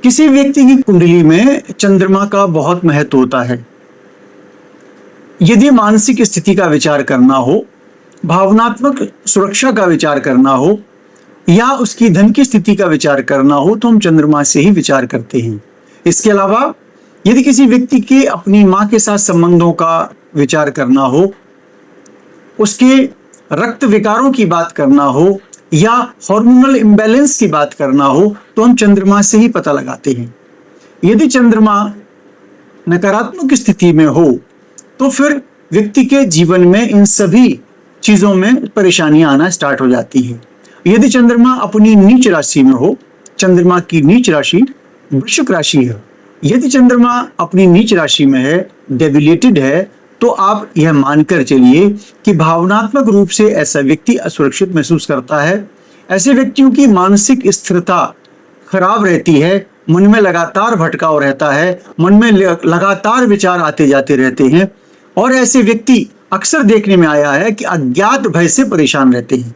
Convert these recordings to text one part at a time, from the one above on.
किसी व्यक्ति की कुंडली में चंद्रमा का बहुत महत्व होता है। यदि मानसिक स्थिति का विचार करना हो, भावनात्मक सुरक्षा का विचार करना हो या उसकी धन की स्थिति का विचार करना हो तो हम चंद्रमा से ही विचार करते हैं। इसके अलावा यदि किसी व्यक्ति के अपनी मां के साथ संबंधों का विचार करना हो, उसके रक्त विकारों की बात करना हो या हार्मोनल इम्बैलेंस की बात करना हो तो हम चंद्रमा से ही पता लगाते हैं। यदि चंद्रमा नकारात्मक स्थिति में हो तो फिर व्यक्ति के जीवन में इन सभी चीजों में परेशानियां आना स्टार्ट हो जाती हैं। यदि चंद्रमा अपनी नीच राशि में हो, चंद्रमा की नीच राशि वृश्चिक राशि है, यदि चंद्रमा अपनी नीच राशि में है, डेबिलेटेड है, तो आप यह मानकर चलिए कि भावनात्मक रूप से ऐसा व्यक्ति असुरक्षित महसूस करता है। ऐसे व्यक्तियों की मानसिक स्थिरता खराब रहती है, मन में लगातार भटकाव रहता है, मन में लगातार विचार आते जाते रहते हैं और ऐसे व्यक्ति अक्सर देखने में आया है कि अज्ञात भय से परेशान रहते हैं।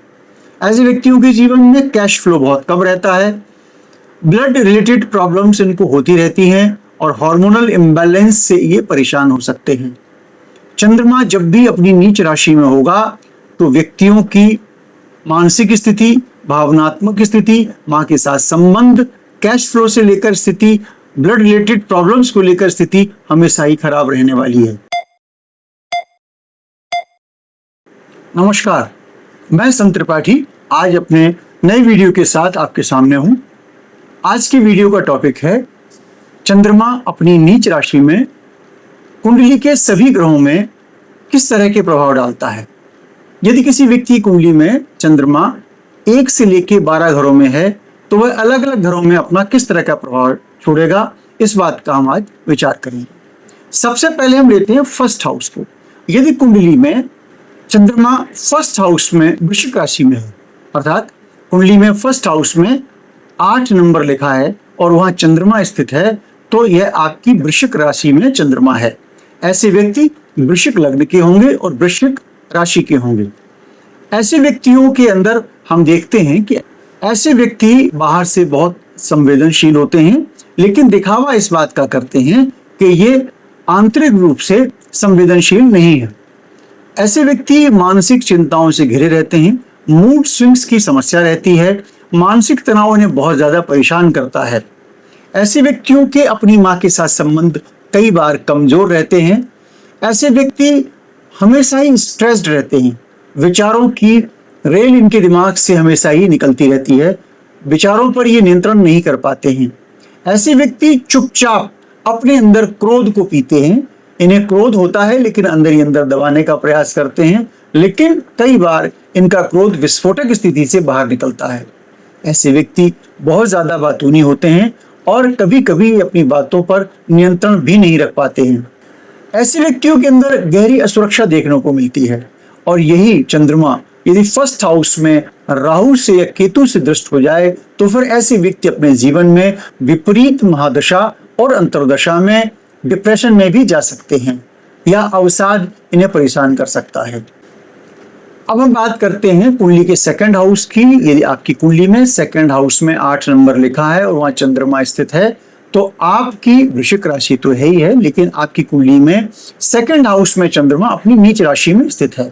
ऐसे व्यक्तियों के जीवन में कैश फ्लो बहुत कम रहता है, ब्लड रिलेटेड प्रॉब्लम्स इनको होती रहती हैं और हार्मोनल इम्बैलेंस से ये परेशान हो सकते हैं। चंद्रमा जब भी अपनी नीच राशि में होगा तो व्यक्तियों की मानसिक स्थिति, भावनात्मक स्थिति, मां के साथ संबंध, कैश फ्लो से लेकर स्थिति, ब्लड रिलेटेड प्रॉब्लम्स को लेकर स्थिति हमेशा ही खराब रहने वाली है। नमस्कार, मैं संत त्रिपाठी आज अपने नए वीडियो के साथ आपके सामने हूं। आज की वीडियो का टॉपिक है चंद्रमा अपनी नीच राशि में कुंडली के सभी ग्रहों में किस तरह के प्रभाव डालता है। यदि किसी व्यक्ति की कुंडली में चंद्रमा 1 से लेकर 12 घरों में है तो वह अलग अलग घरों में अपना किस तरह का प्रभाव छोड़ेगा, इस बात का हम आज विचार करेंगे। सबसे पहले हम लेते हैं फर्स्ट हाउस को। यदि कुंडली में चंद्रमा फर्स्ट हाउस में वृश्चिक राशि में है, अर्थात कुंडली में फर्स्ट हाउस में 8 नंबर लिखा है और वहां चंद्रमा स्थित है, तो यह आपकी वृश्चिक राशि में चंद्रमा है। ऐसे व्यक्ति वृश्चिक लग्न के होंगे और वृश्चिक राशि के होंगे। ऐसे व्यक्तियों के अंदर हम देखते हैं कि ऐसे व्यक्ति बाहर से बहुत संवेदनशील होते हैं, लेकिन दिखावा इस बात का करते हैं कि ये आंतरिक रूप से संवेदनशील नहीं है। ऐसे व्यक्ति मानसिक चिंताओं से घिरे रहते हैं, मूड स्विंग्स की समस्या रहती है, मानसिक तनाव उन्हें बहुत ज्यादा परेशान करता है। ऐसे व्यक्तियों के अपनी मां के साथ संबंध कई बार कमजोर रहते हैं। ऐसे व्यक्ति हमेशा ही स्ट्रेस्ड रहते हैं, विचारों की रेल इनके दिमाग से हमेशा ही निकलती रहती है, विचारों पर ये नियंत्रण नहीं कर पाते हैं। ऐसे व्यक्ति चुपचाप अपने अंदर क्रोध को पीते हैं, इन्हें क्रोध होता है लेकिन अंदर ही अंदर दबाने का प्रयास करते हैं, लेकिन कई बार इनका क्रोध विस्फोटक स्थिति से बाहर निकलता है। ऐसे व्यक्ति बहुत ज्यादा बातूनी होते हैं और कभी कभी अपनी बातों पर नियंत्रण भी नहीं रख पाते हैं। ऐसे व्यक्तियों के अंदर गहरी असुरक्षा देखने को मिलती है और यही चंद्रमा यदि फर्स्ट हाउस में राहु से या केतु से दृष्ट हो जाए तो फिर ऐसे व्यक्ति अपने जीवन में विपरीत महादशा और अंतर्दशा में डिप्रेशन में भी जा सकते हैं या अवसाद इन्हें परेशान कर सकता है। अब हम बात करते हैं कुंडली के सेकंड हाउस की। यदि आपकी कुंडली में सेकंड हाउस में 8 नंबर लिखा है और वहां चंद्रमा स्थित है तो आपकी वृश्चिक राशि तो है ही है, लेकिन आपकी कुंडली में सेकंड हाउस में चंद्रमा अपनी नीच राशि में स्थित है।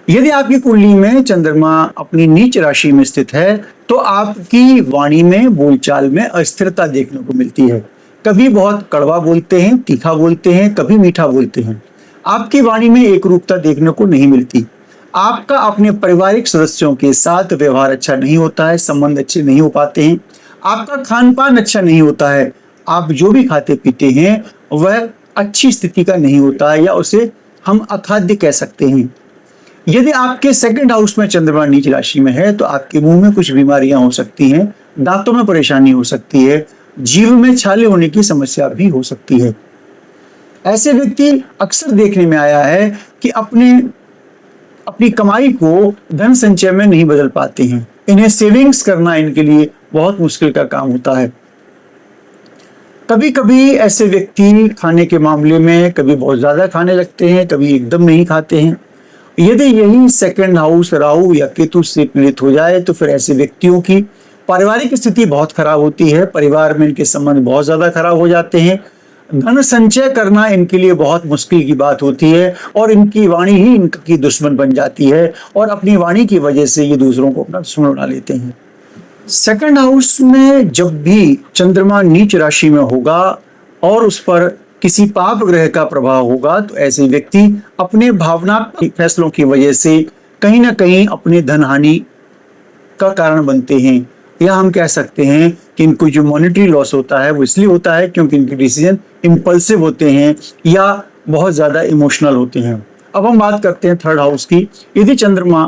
यदि आपकी कुंडली में चंद्रमा अपनी नीच राशि में स्थित है तो आपकी वाणी में, बोलचाल में अस्थिरता देखने को मिलती है। कभी बहुत कड़वा बोलते हैं, तीखा बोलते हैं, कभी मीठा बोलते हैं। आपकी वाणी में एकरूपता देखने को नहीं मिलती। आपका अपने पारिवारिक सदस्यों के साथ व्यवहार अच्छा नहीं होता है, संबंध अच्छे नहीं हो पाते हैं, आपका खान पान अच्छा नहीं होता है, आप जो भी खाते पीते हैं वह अच्छी स्थिति का नहीं होता है या उसे हम अखाद्य कह सकते हैं। यदि आपके सेकंड हाउस में चंद्रमा नीच राशि में है तो आपके मुंह में कुछ बीमारियां हो सकती हैं, दांतों में परेशानी हो सकती है, जीभ में छाले होने की समस्या भी हो सकती है। ऐसे व्यक्ति अक्सर देखने में आया है कि अपनी कमाई को धन संचय में नहीं बदल पाते हैं। इन्हें सेविंग्स करना इनके लिए बहुत मुश्किल का काम होता है। कभी कभी ऐसे व्यक्ति खाने के मामले में कभी बहुत ज्यादा खाने लगते हैं, कभी एकदम नहीं खाते हैं। यदि यही सेकंड हाउस राहु या केतु से पीड़ित हो जाए तो फिर ऐसे व्यक्तियों की पारिवारिक स्थिति बहुत खराब होती है, परिवार में इनके संबंध बहुत ज्यादा खराब हो जाते हैं। धन संचय करना इनके लिए बहुत मुश्किल की बात होती है और इनकी वाणी ही इनकी दुश्मन बन जाती है और अपनी वाणी की वजह से ये दूसरों को अपना दुश्मन बना लेते हैं। सेकंड हाउस में जब भी चंद्रमा नीच राशि में होगा और उस पर किसी पाप ग्रह का प्रभाव होगा तो ऐसे व्यक्ति अपने भावनात्मक फैसलों की वजह से कहीं ना कहीं अपने धन हानि का कारण बनते हैं, या हम कह सकते हैं कि इनको जो मॉनेटरी लॉस होता है वो इसलिए होता है क्योंकि इनके डिसीजन इम्पल्सिव होते हैं या बहुत ज्यादा इमोशनल होते हैं। अब हम बात करते हैं थर्ड हाउस की। यदि चंद्रमा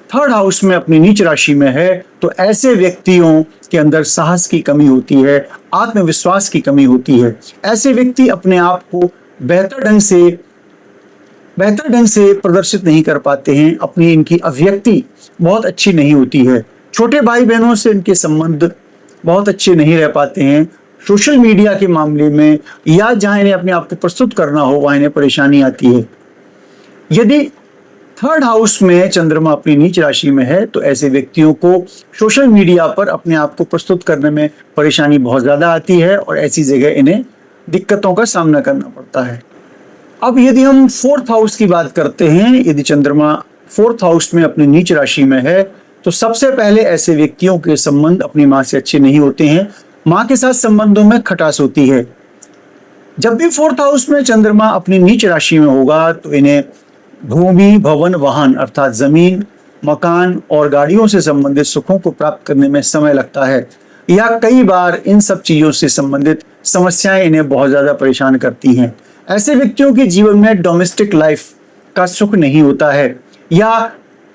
थर्ड हाउस में अपनी नीच राशि में है तो ऐसे व्यक्तियों के अंदर साहस की कमी होती है, आत्मविश्वास की कमी होती है। ऐसे व्यक्ति अपने आप को बेहतर ढंग से प्रदर्शित नहीं कर पाते हैं, अपनी इनकी अभिव्यक्ति बहुत अच्छी नहीं होती है। छोटे भाई बहनों से इनके संबंध बहुत अच्छे नहीं रह पाते हैं। सोशल मीडिया के मामले में या जहां इन्हें अपने आप को प्रस्तुत करना हो वहां इन्हें परेशानी आती है। यदि थर्ड हाउस में चंद्रमा अपनी नीच राशि में है तो ऐसे व्यक्तियों को सोशल मीडिया पर अपने आप को प्रस्तुत करने में परेशानी बहुत ज्यादा आती है और ऐसी जगह इन्हें दिक्कतों का सामना करना पड़ता है। अब यदि हम फोर्थ हाउस की बात करते हैं, यदि चंद्रमा फोर्थ हाउस में अपनी नीच राशि में है तो सबसे पहले ऐसे व्यक्तियों के संबंध अपनी माँ से अच्छे नहीं होते हैं। माँ के साथ संबंधों में खटास होती है। जब भी फोर्थ हाउस में चंद्रमा अपनी नीच राशि में होगा तो इन्हें भूमि, भवन, वाहन अर्थात जमीन, मकान और गाड़ियों से संबंधित सुखों को प्राप्त करने में समय लगता है, या कई बार इन सब चीजों से संबंधित समस्याएं इन्हें बहुत ज्यादा परेशान करती हैं। ऐसे व्यक्तियों के जीवन में डोमेस्टिक लाइफ का सुख नहीं होता है, या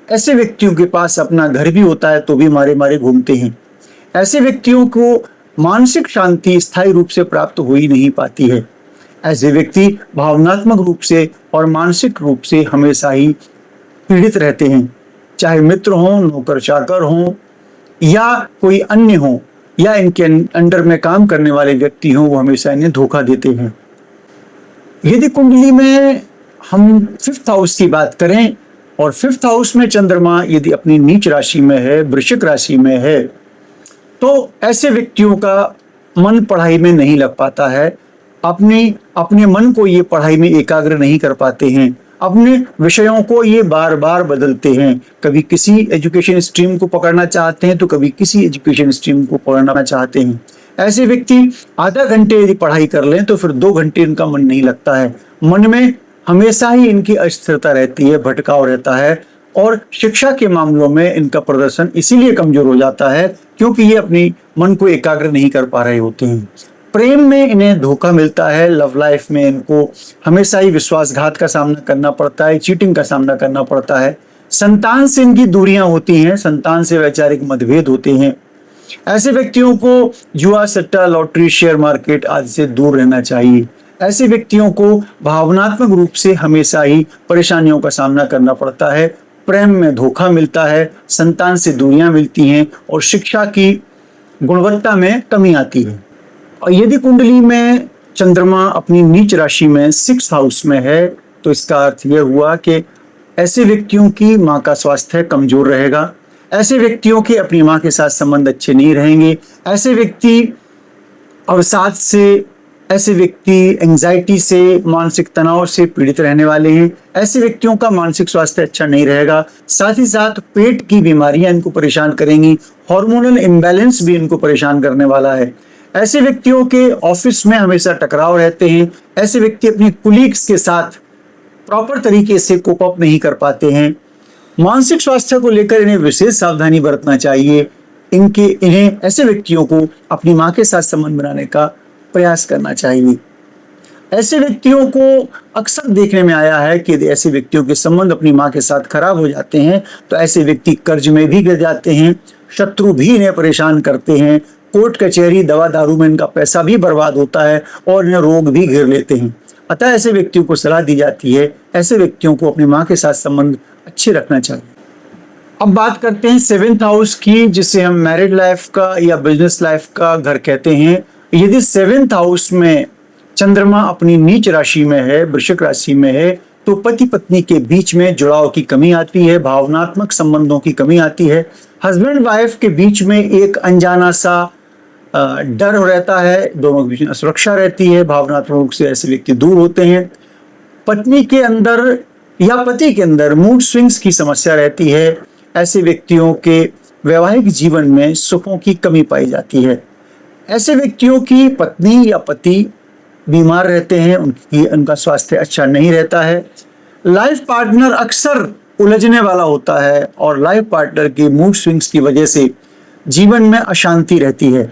ऐसे व्यक्तियों के पास अपना घर भी होता है तो भी मारे मारे घूमते हैं। ऐसे व्यक्तियों को मानसिक शांति स्थायी रूप से प्राप्त हो ही नहीं पाती है। ऐसे व्यक्ति भावनात्मक रूप से और मानसिक रूप से हमेशा ही पीड़ित रहते हैं, चाहे मित्र हों, नौकर चाकर हों या कोई अन्य हो, या इनके अंडर में काम करने वाले व्यक्ति हों, वो हमेशा इन्हें धोखा देते हैं। यदि कुंडली में हम फिफ्थ हाउस की बात करें और फिफ्थ हाउस में चंद्रमा यदि अपनी नीच राशि में है, वृश्चिक राशि में है, तो ऐसे व्यक्तियों का मन पढ़ाई में नहीं लग पाता है। अपने मन को ये पढ़ाई में एकाग्र नहीं कर पाते हैं। अपने विषयों को ये बार बार बदलते हैं। कभी किसी एजुकेशन स्ट्रीम को पकड़ना चाहते हैं तो कभी किसी एजुकेशन स्ट्रीम को पकड़ना चाहते हैं। ऐसे व्यक्ति आधा घंटे यदि पढ़ाई कर लें तो फिर 2 घंटे इनका मन नहीं लगता है। मन में हमेशा ही इनकी अस्थिरता रहती है, भटकाव रहता है और शिक्षा के मामलों में इनका प्रदर्शन इसीलिए कमजोर हो जाता है क्योंकि ये अपनी मन को एकाग्र नहीं कर पा रहे होते हैं। प्रेम में इन्हें धोखा मिलता है। लव लाइफ में इनको हमेशा ही विश्वासघात का सामना करना पड़ता है, चीटिंग का सामना करना पड़ता है। संतान से इनकी दूरियां होती हैं, संतान से वैचारिक मतभेद होते हैं। ऐसे व्यक्तियों को जुआ, सट्टा, लॉटरी, शेयर मार्केट आदि से दूर रहना चाहिए। ऐसे व्यक्तियों को भावनात्मक रूप से हमेशा ही परेशानियों का सामना करना पड़ता है। प्रेम में धोखा मिलता है, संतान से दूरियां मिलती हैं और शिक्षा की गुणवत्ता में कमी आती है। और यदि कुंडली में चंद्रमा अपनी नीच राशि में 6th हाउस में है तो इसका अर्थ यह हुआ कि ऐसे व्यक्तियों की माँ का स्वास्थ्य कमजोर रहेगा। ऐसे व्यक्तियों के अपनी माँ के साथ संबंध अच्छे नहीं रहेंगे। ऐसे व्यक्ति अवसाद से, ऐसे व्यक्ति एंजाइटी से, मानसिक तनाव से पीड़ित रहने वाले हैं। ऐसे व्यक्तियों का मानसिक स्वास्थ्य अच्छा नहीं रहेगा। साथ ही साथ पेट की बीमारियां इनको परेशान करेंगी। हार्मोनल इम्बैलेंस भी इनको परेशान करने वाला है। ऐसे व्यक्तियों के ऑफिस में हमेशा टकराव रहते हैं। ऐसे व्यक्ति अपनी कुलीग्स के साथ प्रॉपर तरीके से कोप अप नहीं कर पाते हैं। मानसिक स्वास्थ्य को लेकर इन्हें विशेष सावधानी बरतना चाहिए। इन्हें ऐसे व्यक्तियों को अपनी माँ के साथ संबंध बनाने का प्रयास करना चाहिए। ऐसे व्यक्तियों को अक्सर देखने में आया है कि यदि ऐसे व्यक्तियों के संबंध अपनी माँ के साथ खराब हो जाते हैं तो ऐसे व्यक्ति कर्ज में भी गिर जाते हैं। शत्रु भी इन्हें परेशान करते हैं। कोर्ट कचहरी, दवा दारू में इनका पैसा भी बर्बाद होता है और इन्हें रोग भी घेर लेते हैं। अतः ऐसे व्यक्तियों को सलाह दी जाती है ऐसे व्यक्तियों को अपनी माँ के साथ संबंध अच्छे रखना चाहिए। अब बात करते हैं 7th हाउस की, जिसे हम मैरिड लाइफ का या बिजनेस लाइफ का घर कहते हैं। यदि 7th हाउस में चंद्रमा अपनी नीच राशि में है, वृश्चिक राशि में है, तो पति पत्नी के बीच में जुड़ाव की कमी आती है, भावनात्मक संबंधों की कमी आती है, हस्बैंड वाइफ के बीच में एक अनजाना सा डर रहता है, दोनों के बीच में असुरक्षा रहती है, भावनात्मक रूप से ऐसे व्यक्ति दूर होते हैं। पत्नी के अंदर या पति के अंदर मूड स्विंग्स की समस्या रहती है। ऐसे व्यक्तियों के वैवाहिक जीवन में सुखों की कमी पाई जाती है। ऐसे व्यक्तियों की पत्नी या पति बीमार रहते हैं, उनका स्वास्थ्य अच्छा नहीं रहता है। लाइफ पार्टनर अक्सर उलझने वाला होता है और लाइफ पार्टनर के मूड स्विंग्स की वजह से जीवन में अशांति रहती है।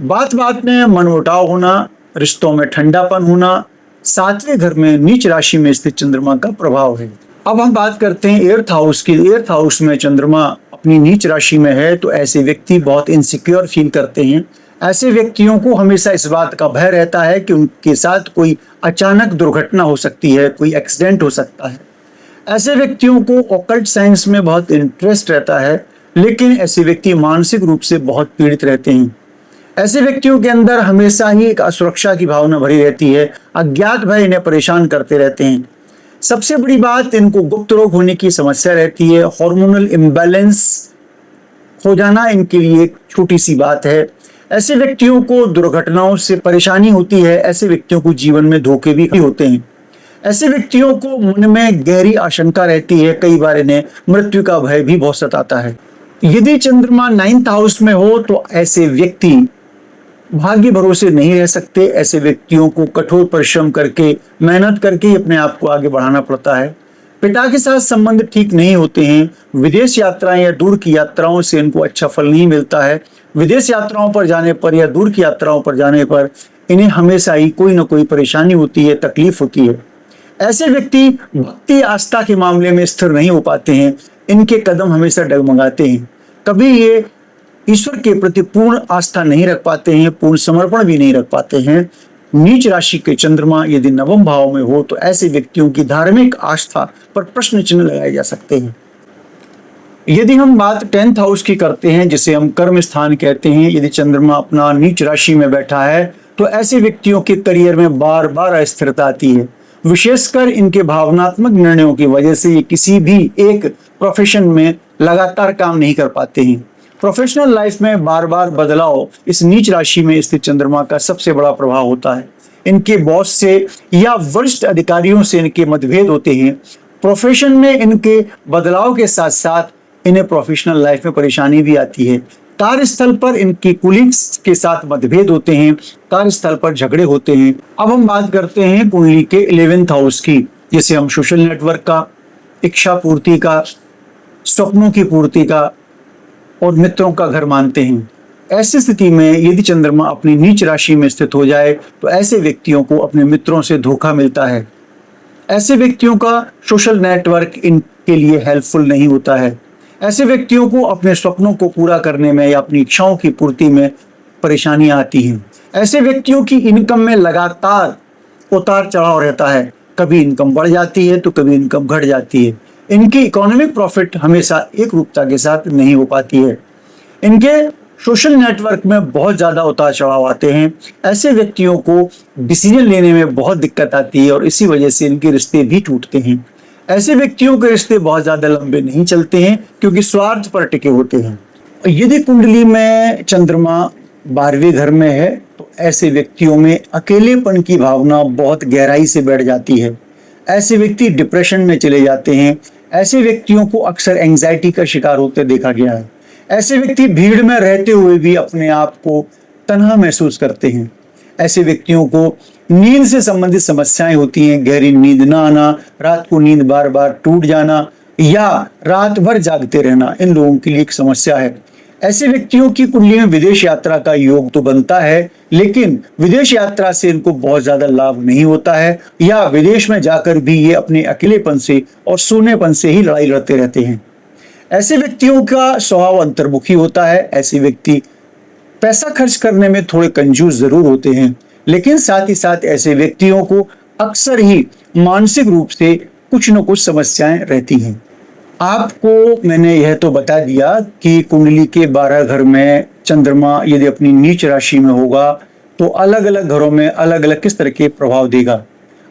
बात बात में मनमुटाव होना, रिश्तों में ठंडापन होना, सातवें घर में नीच राशि में स्थित चंद्रमा का प्रभाव है। अब हम बात करते हैं एर्थ हाउस की। एर्थ हाउस में चंद्रमा अपनी नीच राशि में है तो ऐसे व्यक्ति बहुत इनसिक्योर फील करते हैं। ऐसे व्यक्तियों को हमेशा इस बात का भय रहता है कि उनके साथ कोई अचानक दुर्घटना हो सकती है, कोई एक्सीडेंट हो सकता है। ऐसे व्यक्तियों को ऑकल्ट साइंस में बहुत इंटरेस्ट रहता है, लेकिन ऐसे व्यक्ति मानसिक रूप से बहुत पीड़ित रहते हैं। ऐसे व्यक्तियों के अंदर हमेशा ही एक असुरक्षा की भावना भरी रहती है, अज्ञात भय इन्हें परेशान करते रहते हैं। सबसे बड़ी बात, इनको गुप्त रोग होने की समस्या रहती है। हार्मोनल इम्बैलेंस हो जाना इनके लिए एक छोटी सी बात है। ऐसे व्यक्तियों को दुर्घटनाओं से परेशानी होती है। ऐसे व्यक्तियों को जीवन में धोखे भी होते हैं। ऐसे व्यक्तियों को मन में गहरी आशंका रहती है, कई बार इन्हें मृत्यु का भय भी बहुत सताता है। यदि चंद्रमा 9th हाउस में हो तो ऐसे व्यक्ति भाग्य भरोसे नहीं रह सकते। ऐसे व्यक्तियों को कठोर परिश्रम करके, मेहनत करके अपने आप को आगे बढ़ाना पड़ता है। पिता के साथ संबंध ठीक नहीं होते हैं। विदेश यात्राएं या दूर की यात्राओं से इनको अच्छा फल नहीं मिलता है। विदेश यात्राओं पर जाने पर या दूर की यात्राओं पर जाने पर इन्हें हमेशा ही कोई ना कोई परेशानी होती है, तकलीफ होती है। ऐसे व्यक्ति भक्ति आस्था के मामले में स्थिर नहीं हो पाते हैं। इनके कदम हमेशा डगमगाते हैं। कभी ये ईश्वर के प्रति पूर्ण आस्था नहीं रख पाते हैं, पूर्ण समर्पण भी नहीं रख पाते हैं। नीच राशि के चंद्रमा यदि 9वें भाव में हो तो ऐसे व्यक्तियों की धार्मिक आस्था पर प्रश्न चिन्ह लगाए जा सकते हैं। यदि हम बात 10th हाउस की करते हैं, जिसे हम कर्म स्थान कहते हैं, यदि चंद्रमा अपना नीच राशि में बैठा है तो ऐसे व्यक्तियों के करियर में बार बार अस्थिरता आती है। विशेषकर इनके भावनात्मक निर्णयों की वजह से ये किसी भी एक प्रोफेशन में लगातार काम नहीं कर पाते हैं। प्रोफेशनल लाइफ में बार बार बदलाव इस नीच राशि में स्थित चंद्रमा का सबसे बड़ा प्रभाव होता है। इनके बॉस से या वरिष्ठ अधिकारियों से इनके मतभेद होते हैं। प्रोफेशन में इनके बदलाव के साथ साथ इन्हें प्रोफेशनल लाइफ में परेशानी भी आती है। कार्यस्थल पर इनकी कुलीग्स के साथ मतभेद होते हैं, कार्यस्थल पर झगड़े होते हैं। अब हम बात करते हैं कुंडली के 11th हाउस की, जिसे हम सोशल नेटवर्क का, इच्छा पूर्ति का, स्वप्नों की पूर्ति का और मित्रों का घर मानते हैं। ऐसी स्थिति में यदि चंद्रमा अपनी नीच राशि में स्थित हो जाए तो ऐसे व्यक्तियों को अपने मित्रों से धोखा मिलता है। ऐसे व्यक्तियों का सोशल नेटवर्क इनके लिए हेल्पफुल नहीं होता है। ऐसे व्यक्तियों को अपने स्वप्नों को पूरा करने में या अपनी इच्छाओं की पूर्ति में परेशानियां आती हैं। ऐसे व्यक्तियों की इनकम में लगातार उतार चढ़ाव रहता है। कभी इनकम बढ़ जाती है तो कभी इनकम घट जाती है। इनकी इकोनॉमिक प्रॉफिट हमेशा एक रूपता के साथ नहीं हो पाती है। इनके सोशल नेटवर्क में बहुत ज़्यादा उतार चढ़ाव आते हैं। ऐसे व्यक्तियों को डिसीजन लेने में बहुत दिक्कत आती है और इसी वजह से इनके रिश्ते भी टूटते हैं। ऐसे व्यक्तियों के रिश्ते बहुत ज़्यादा लंबे नहीं चलते हैं क्योंकि स्वार्थ पर टिके होते हैं। यदि कुंडली में चंद्रमा 12वें घर में है तो ऐसे व्यक्तियों में अकेलेपन की भावना बहुत गहराई से बैठ जाती है। ऐसे व्यक्ति डिप्रेशन में चले जाते हैं। ऐसे व्यक्तियों को अक्सर एंजाइटी का शिकार होते देखा गया है। ऐसे व्यक्ति भीड़ में रहते हुए भी अपने आप को तन्हा महसूस करते हैं। ऐसे व्यक्तियों को नींद से संबंधित समस्याएं होती हैं। गहरी नींद ना आना, रात को नींद बार बार टूट जाना या रात भर जागते रहना इन लोगों के लिए एक समस्या है। ऐसे व्यक्तियों की कुंडली में विदेश यात्रा का योग तो बनता है, लेकिन विदेश यात्रा से इनको बहुत ज्यादा लाभ नहीं होता है या विदेश में जाकर भी ये अपने अकेलेपन से और सूनेपन से ही लड़ाई लड़ते रहते हैं। ऐसे व्यक्तियों का स्वभाव अंतर्मुखी होता है। ऐसे व्यक्ति पैसा खर्च करने में थोड़े कंजूस जरूर होते हैं, लेकिन साथ ही साथ ऐसे व्यक्तियों को अक्सर ही मानसिक रूप से कुछ न कुछ समस्याएं रहती हैं। आपको मैंने यह तो बता दिया कि कुंडली के 12 घर में चंद्रमा यदि अपनी नीच राशि में होगा तो अलग अलग घरों में अलग अलग किस तरह के प्रभाव देगा।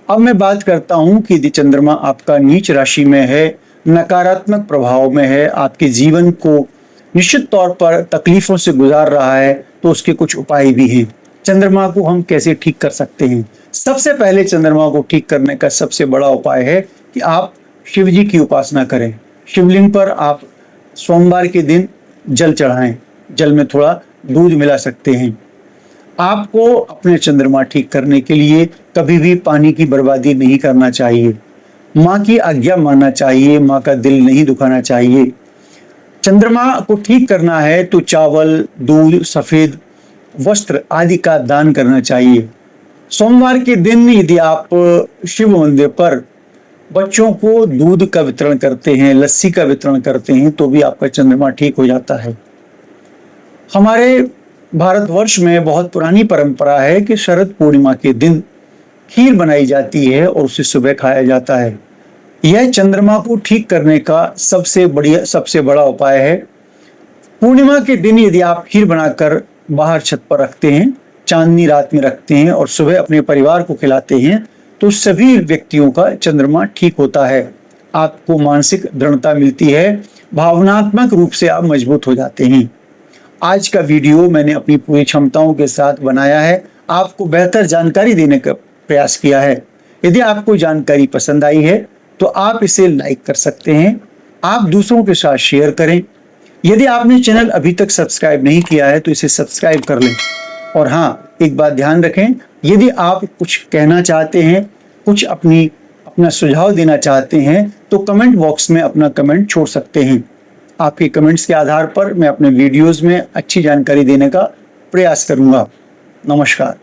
अब मैं बात करता हूं कि यदि चंद्रमा आपका नीच राशि में है, नकारात्मक प्रभाव में है, आपके जीवन को निश्चित तौर पर तकलीफों से गुजार रहा है, तो उसके कुछ उपाय भी हैं। चंद्रमा को हम कैसे ठीक कर सकते हैं? सबसे पहले चंद्रमा को ठीक करने का सबसे बड़ा उपाय है कि आप शिव जी की उपासना करें। शिवलिंग पर आप सोमवार के दिन जल चढ़ाएं, जल में थोड़ा दूध मिला सकते हैं। आपको अपने चंद्रमा ठीक करने के लिए कभी भी पानी की बर्बादी नहीं करना चाहिए, माँ की आज्ञा मानना चाहिए, माँ का दिल नहीं दुखाना चाहिए। चंद्रमा को ठीक करना है तो चावल, दूध, सफेद वस्त्र आदि का दान करना चाहिए। सोमवार के दिन यदि आप शिव मंदिर पर बच्चों को दूध का वितरण करते हैं, लस्सी का वितरण करते हैं, तो भी आपका चंद्रमा ठीक हो जाता है। हमारे भारतवर्ष में बहुत पुरानी परंपरा है कि शरद पूर्णिमा के दिन खीर बनाई जाती है और उसे सुबह खाया जाता है। यह चंद्रमा को ठीक करने का सबसे बड़ा उपाय है। पूर्णिमा के दिन यदि आप खीर बनाकर बाहर छत पर रखते हैं, चांदनी रात में रखते हैं और सुबह अपने परिवार को खिलाते हैं, तो सभी व्यक्तियों का चंद्रमा ठीक होता है। आपको मानसिक दृढ़ता मिलती है, भावनात्मक रूप से आप मजबूत हो जाते हैं। आज का वीडियो मैंने अपनी पूरी क्षमताओं के साथ बनाया है, आपको बेहतर जानकारी देने का प्रयास किया है। यदि आपको जानकारी पसंद आई है तो आप इसे लाइक कर सकते हैं, आप दूसरों के साथ शेयर करें। यदि आपने चैनल अभी तक सब्सक्राइब नहीं किया है तो इसे सब्सक्राइब कर लें। और हाँ, एक बात ध्यान रखें, यदि आप कुछ कहना चाहते हैं, कुछ अपना सुझाव देना चाहते हैं, तो कमेंट बॉक्स में अपना कमेंट छोड़ सकते हैं। आपके कमेंट्स के आधार पर मैं अपने वीडियोस में अच्छी जानकारी देने का प्रयास करूंगा। नमस्कार।